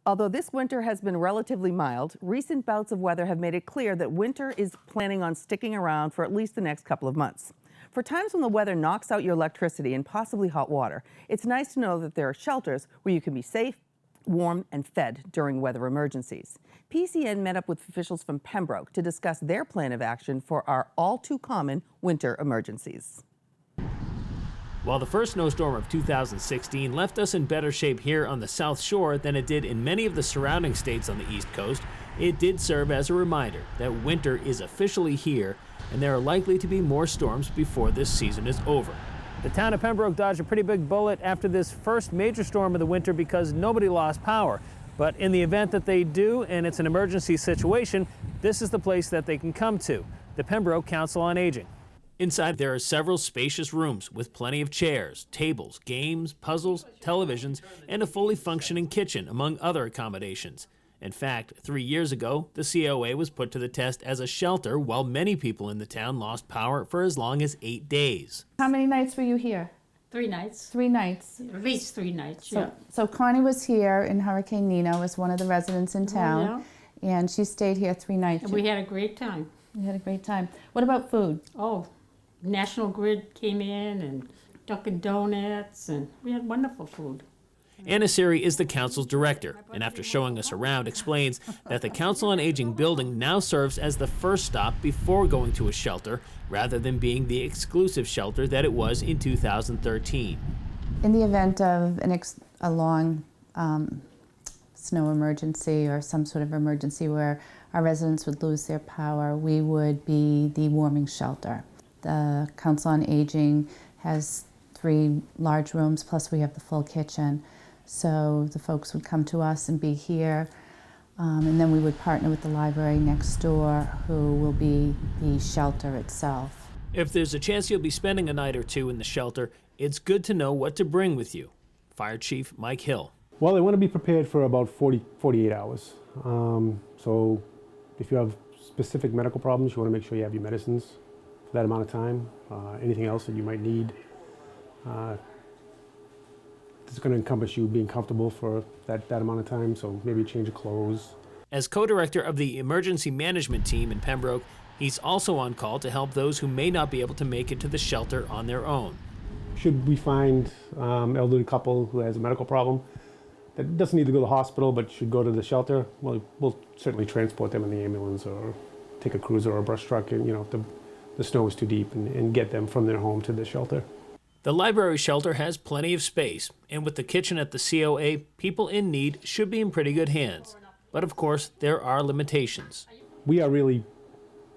Although this winter has been relatively mild, recent bouts of weather have made it clear that winter is planning on sticking around for at least the next couple of months. For times when the weather knocks out your electricity and possibly hot water, it's nice to know that there are shelters where you can be safe, warm, and fed during weather emergencies. PCN met up with officials from Pembroke to discuss their plan of action for our all-too-common winter emergencies. While the first snowstorm of 2016 left us in better shape here on the South Shore than it did in many of the surrounding states on the East Coast, it did serve as a reminder that winter is officially here and there are likely to be more storms before this season is over. The town of Pembroke dodged a pretty big bullet after this first major storm of the winter because nobody lost power. But in the event that they do, and it's an emergency situation, this is the place that they can come to, the Pembroke Council on Aging. Inside, there are several spacious rooms with plenty of chairs, tables, games, puzzles, televisions, and a fully functioning kitchen, among other accommodations. In fact, 3 years ago, the COA was put to the test as a shelter while many people in the town lost power for as long as 8 days. How many nights were you here? 3 nights. 3 nights. At least 3 nights, So, yeah. so Connie was here in Hurricane Nina, was one of the residents in town, and she stayed here 3 nights. And we had a great time. We had a great time. What about food? Oh, National Grid came in and Dunkin' Donuts, and we had wonderful food. Anna Siri is the council's director, and after showing us around, explains that the Council on Aging building now serves as the first stop before going to a shelter, rather than being the exclusive shelter that it was in 2013. In the event of a long snow emergency or some sort of emergency where our residents would lose their power, we would be the warming shelter. The Council on Aging has 3 large rooms, plus we have the full kitchen. So the folks would come to us and be here, and then we would partner with the library next door, who will be the shelter itself. If there's a chance you'll be spending a night or two in the shelter, it's good to know what to bring with you. Fire Chief Mike Hill. Well, they want to be prepared for about 48 hours. So if you have specific medical problems, you want to make sure you have your medicines for that amount of time. Anything else that you might need. It's going to encompass you being comfortable for that amount of time, so maybe a change of clothes. As co-director of the emergency management team in Pembroke, he's also on call to help those who may not be able to make it to the shelter on their own. Should we find elderly couple who has a medical problem that doesn't need to go to the hospital but should go to the shelter, well, we'll certainly transport them in the ambulance or take a cruiser or a brush truck, and if the snow is too deep, and get them from their home to the shelter. The library shelter has plenty of space, and with the kitchen at the COA, people in need should be in pretty good hands. But of course, there are limitations. We are really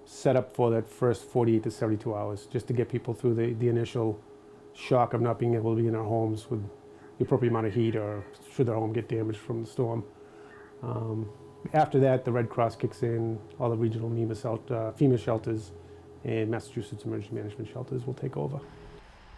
set up for that first 48 to 72 hours, just to get people through the initial shock of not being able to be in their homes with the appropriate amount of heat, or should their home get damaged from the storm. After that, the Red Cross kicks in, all the regional FEMA shelters and Massachusetts Emergency Management shelters will take over.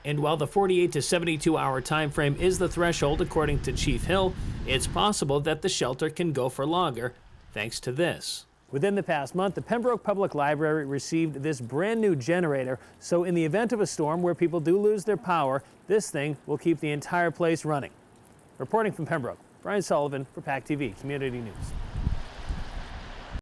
And while the 48 to 72 hour time frame is the threshold according to Chief Hill, it's possible that the shelter can go for longer thanks to this. Within the past month, the Pembroke Public Library received this brand new generator, so in the event of a storm where people do lose their power, this thing will keep the entire place running. Reporting from Pembroke, Brian Sullivan for PACTV Community News.